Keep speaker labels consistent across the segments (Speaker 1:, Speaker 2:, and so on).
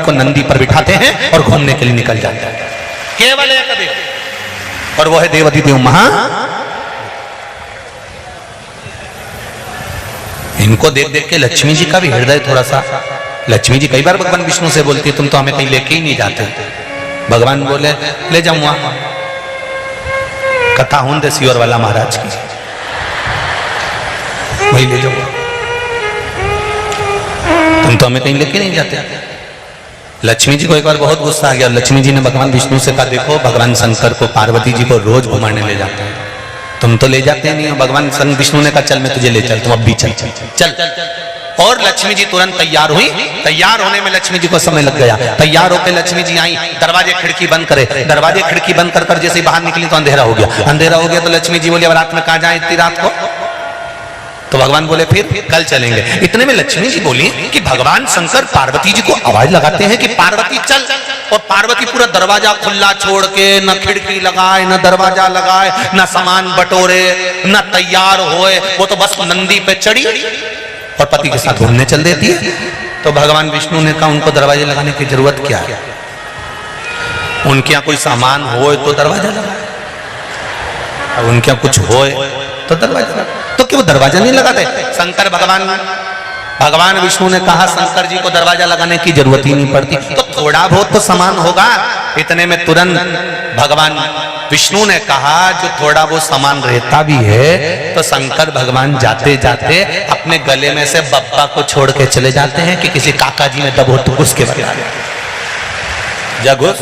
Speaker 1: को नंदी पर बिठाते हैं और घूमने के लिए निकल जाते हैं। केवल एक देव, और वो है देवाधिदेव महा। इनको देख देख के लक्ष्मी जी का भी हृदय थोड़ा सा, लक्ष्मी जी कई बार भगवान विष्णु से बोलती है तुम तो हमें कहीं लेके ही नहीं जाते। भगवान बोले ले जाऊंगा, कथा हूं दे सियोर वाला महाराज की, वही ले जाऊंगा, तुम तो हमें कहीं लेके नहीं जाते। लक्ष्मी जी को एक बार बहुत गुस्सा आ गया। लक्ष्मी जी ने भगवान विष्णु से कहा देखो भगवान शंकर को पार्वती जी को रोज घुमाने ले जाते हैं, तुम तो ले जाते नहीं हो। भगवान विष्णु ने कहा चल मैं तुझे ले चल, तुम अब भी चल चल चल चल। और लक्ष्मी जी तुरंत तैयार हुई। तैयार होने में लक्ष्मी जी को समय लग गया। तैयार होकर लक्ष्मी जी आई, दरवाजे खिड़की बंद करे। दरवाजे खिड़की बंद कर जैसे बाहर निकली तो अंधेरा हो गया। अंधेरा हो गया तो लक्ष्मी जी बोली अब रात में कहाँ जाए इतनी रात को। तो भगवान बोले फिर कल चलेंगे। इतने में लक्ष्मी जी बोली कि भगवान शंकर पार्वती जी को आवाज लगाते हैं कि पार्वती चल, और पार्वती पूरा दरवाजा खुला छोड़ के न खिड़की लगाए न दरवाजा लगाए न सामान बटोरे न तैयार होए, वो तो बस नंदी पे चढ़ी और पति के साथ घूमने चल देती है। तो भगवान विष्णु ने कहा उनको दरवाजे लगाने की जरूरत क्या है, उनके यहाँ कोई सामान होए तो दरवाजा लगाए, अब उनके यहाँ कुछ होए तो दरवाजा लगाए। तो क्यों दरवाजा नहीं लगाते? शंकर भगवान विष्णु ने कहा शंकर जी को दरवाजा लगाने की जरूरत ही नहीं पड़ती, तो थोड़ा बहुत तो सामान होगा। इतने में तुरंत भगवान विष्णु ने कहा जो थोड़ा वो सामान रहता भी है तो शंकर भगवान जाते जाते अपने गले में से बप्पा को छोड़ के चले जाते हैं कि किसी काका जी में दबो तो घुस के बता जा घुस।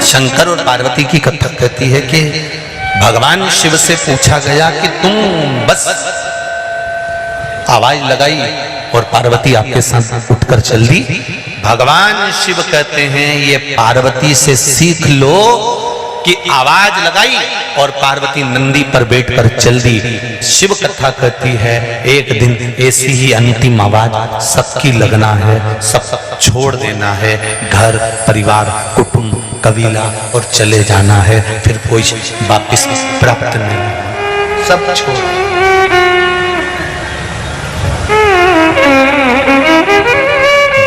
Speaker 1: शंकर और पार्वती की कथा कहती है कि भगवान शिव से पूछा गया कि तुम बस आवाज लगाई और पार्वती आपके साथ उठकर चल दी। भगवान शिव कहते हैं ये पार्वती से सीख लो कि आवाज लगाई और पार्वती नंदी पर बैठकर चल दी। शिव कथा कहती है एक दिन ऐसी ही अंतिम आवाज सबकी लगना है, सब छोड़ देना है, घर परिवार कुटुंब कबीला और चले जाना है, फिर कोई वापस प्राप्त नहीं, सब छोड़।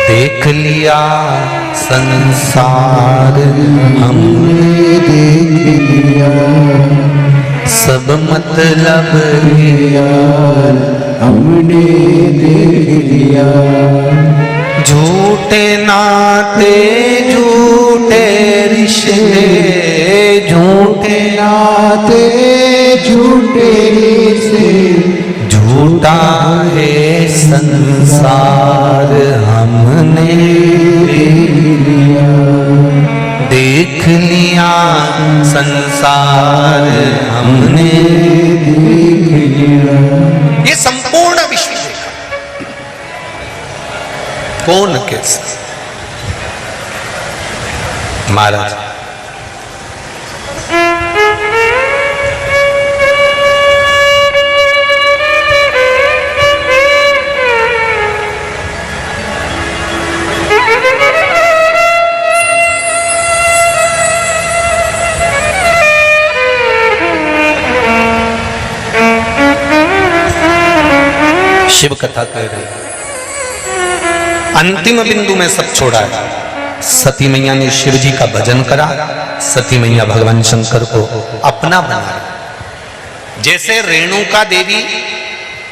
Speaker 1: देख लिया संसार हमने देख लिया, सब मतलब यार हमने देख लिया, झूठे नाते झूठे रिश्ते, झूठे नाते झूठे रिश्ते, झूठा है संसार हमने देख लिया, संसार हमने देख लिया। ये संपूर्ण विश्व कौन कैसे महाराज शिव कथा कह रहे अंतिम बिंदु में सब छोड़ा है। सती मैया ने शिव जी का भजन करा, सती मैया भगवान शंकर को अपना बनाया। जैसे रेणुका देवी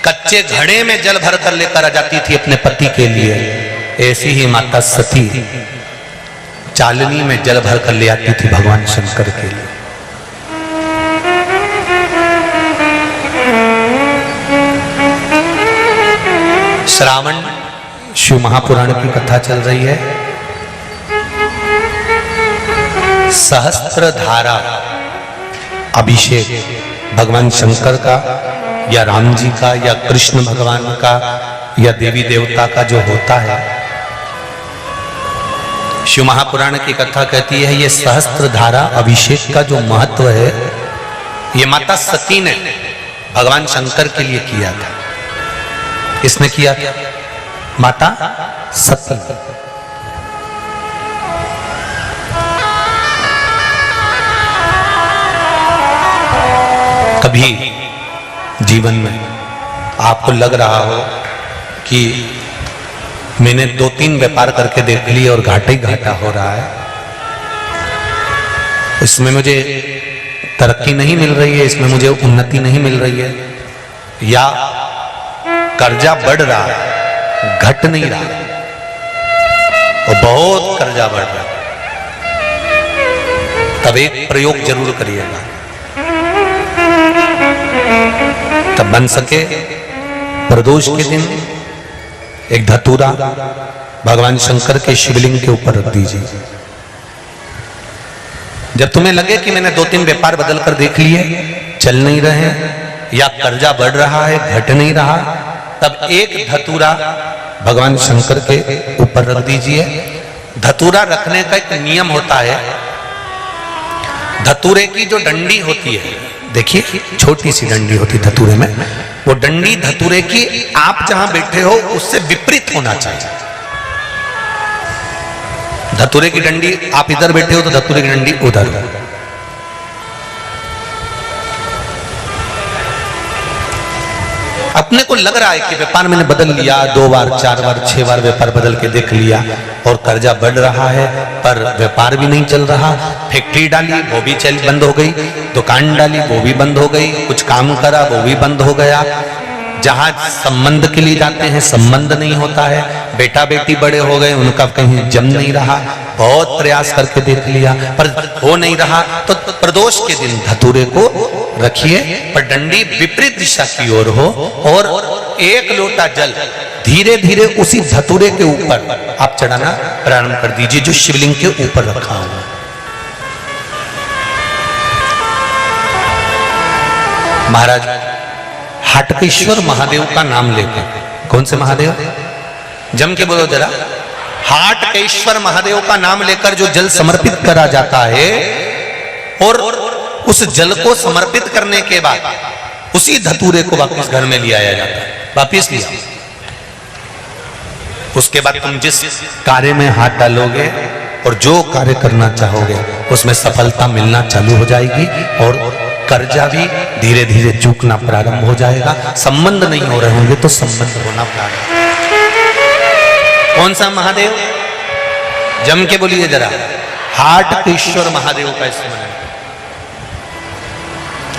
Speaker 1: कच्चे घड़े में जल भर कर लेकर आ जाती थी अपने पति के लिए, ऐसी ही माता सती चालनी में जल भर कर ले आती थी भगवान शंकर के लिए। श्रावण शिव महापुराण की कथा चल रही है। सहस्त्रधारा अभिषेक भगवान शंकर का या राम जी का या कृष्ण भगवान का या देवी देवता का जो होता है, शिव महापुराण की कथा कहती है ये सहस्त्रधारा अभिषेक का जो महत्व है ये माता सती ने भगवान शंकर के लिए किया था। किसने किया था? माता सती। कभी जीवन में आपको लग रहा हो कि मैंने 2-3 व्यापार करके देख लिए और घाटा ही घाटा हो रहा है, इसमें मुझे तरक्की नहीं मिल रही है, इसमें मुझे उन्नति नहीं मिल रही है, या कर्जा बढ़ रहा है, घट नहीं रहा और बहुत कर्जा बढ़ रहा है, तब एक प्रयोग जरूर करिएगा। तब बन सके प्रदोष के दिन एक धतूरा भगवान शंकर के शिवलिंग के ऊपर रख दीजिए। जब तुम्हें लगे कि मैंने 2-3 व्यापार बदल कर देख लिए, चल नहीं रहे या कर्जा बढ़ रहा है, घट नहीं रहा, तब एक धतूरा भगवान शंकर के ऊपर रख दीजिए। धतूरा रखने का एक नियम होता है। धतूरे की जो डंडी होती है, देखिए छोटी सी डंडी होती है धतूरे में, वो डंडी धतूरे की आप जहां बैठे हो उससे विपरीत होना चाहिए। धतूरे की डंडी आप इधर बैठे हो तो धतूरे की डंडी उधर हो। अपने को लग रहा है कि व्यापार मैंने बदल लिया, 2 बार 4 बार 6 बार व्यापार बदल के देख लिया और कर्जा बढ़ रहा है, पर व्यापार भी नहीं चल रहा। फैक्ट्री डाली वो भी बंद हो गई, दुकान डाली वो भी बंद हो गई, कुछ काम करा वो भी बंद हो गया। जहां संबंध के लिए जाते हैं संबंध नहीं होता है, बेटा बेटी बड़े हो गए उनका कहीं जम नहीं रहा, बहुत प्रयास करके देख लिया पर हो नहीं रहा। तो प्रदोष के दिन धतूरे को रखिए, पर डंडी विपरीत दिशा की ओर हो और 1 लोटा जल धीरे धीरे उसी धतूरे के ऊपर आप चढ़ाना प्रारंभ कर दीजिए जो शिवलिंग के ऊपर रखा हुआ। महाराज हाटकेश्वर महादेव का नाम लेकर, कौन से महादेव? जम के बोलो जरा। हाटकेश्वर महादेव का नाम लेकर जो जल समर्पित करा जाता है और उस जल को समर्पित करने के बाद उसी धतूरे को वापस घर में ले आया जाता है, वापस लिया। उसके बाद तुम जिस कार्य में हाथ डालोगे और जो कार्य करना चाहोगे उसमें सफलता मिलना चालू हो जाएगी और कर्जा भी धीरे धीरे चूकना प्रारंभ हो जाएगा। संबंध नहीं हो रहे होंगे तो संबंध होना प्रारंभ। कौन सा महादेव? जम के बोलिए जरा। हाटकेश्वर महादेव का स्मरण।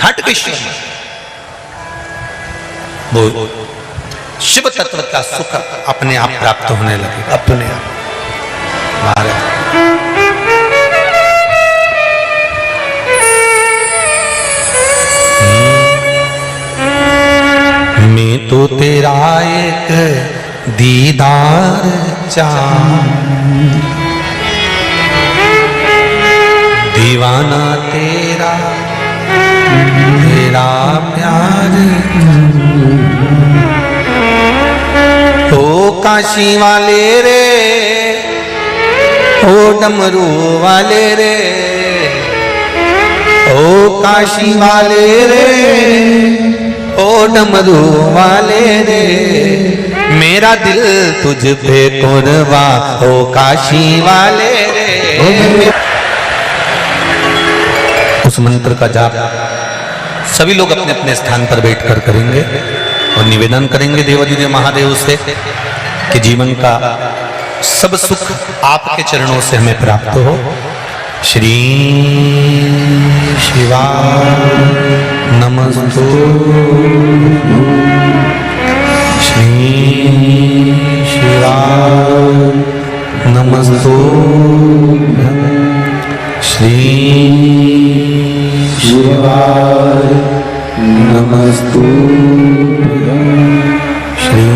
Speaker 1: हाटकेश्वर वो शिव तत्व का सुख अपने आप प्राप्त होने लगे, अपने आप। महाराज मैं तो तेरा एक दीदार दीवाना तेरा तेरा प्यार। ओ काशी वाले रे, ओ डमरू वाले रे, ओ काशी वाले रे, ओ डमरू वाले रे, मेरा दिल तुझ पे कुर्बा, ओ काशी वाले रे। उस मंत्र का जाप सभी लोग अपने अपने स्थान पर बैठकर करेंगे और निवेदन करेंगे देवाधिदेव महादेव से कि जीवन का सब सुख आपके चरणों से हमें प्राप्त हो। श्री शिवाय नमस्तु, श्री शिवाय नमस्तु, श्री शिवाय नमस्तु, श्री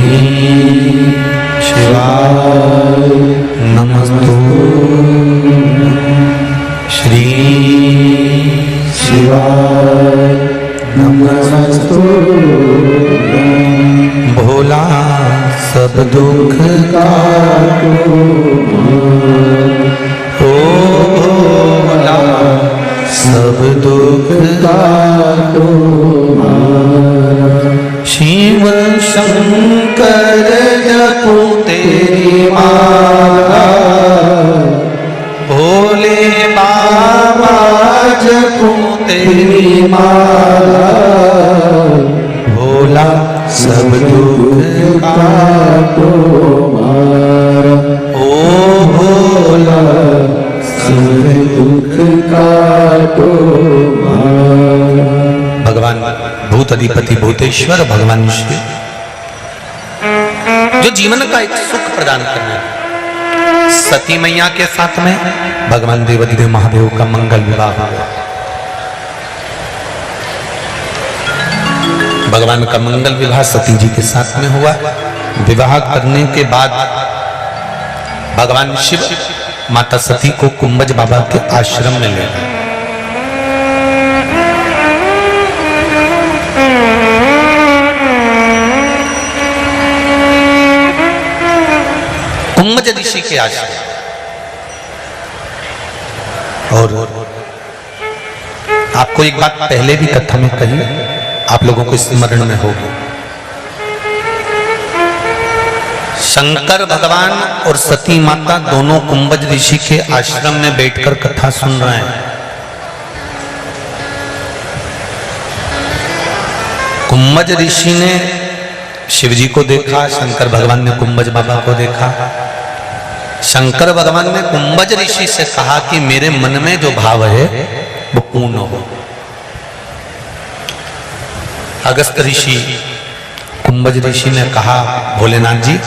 Speaker 1: शिवाय नमस्तु, श्री शिवाय नमस्तु। भोला सब दुख काटो, ओ भोला सब दुख काटो। शिव शंकर जपो तेरी माला, भोले बाबा जपो तेरी माला। भगवान भूत अधिपति भूतेश्वर भगवान शिव, जो जीवन का एक सुख प्रदान करने वाले। सती मैया के साथ में भगवान देवाधिदेव महादेव का मंगल विवाह हुआ। भगवान का मंगल विवाह सती जी के साथ में हुआ। विवाह करने के बाद भगवान शिव माता सती को कुंभज बाबा के आश्रम में ले गए। कुंभज ऋषि के आश्रम, और आपको एक बात पहले भी कथा में कही, आप लोगों को स्मरण में होगी। शंकर भगवान और सती माता दोनों कुंभज ऋषि के आश्रम में बैठकर कथा सुन रहे हैं। कुंभज ऋषि ने शिव जी को देखा, शंकर भगवान ने कुंभज बाबा को देखा। शंकर भगवान ने कुंभज ऋषि से कहा कि मेरे मन में जो भाव है वो पूर्ण हो। अगस्त ऋषि कुंभज ऋषि ने कहा, भोलेनाथ जी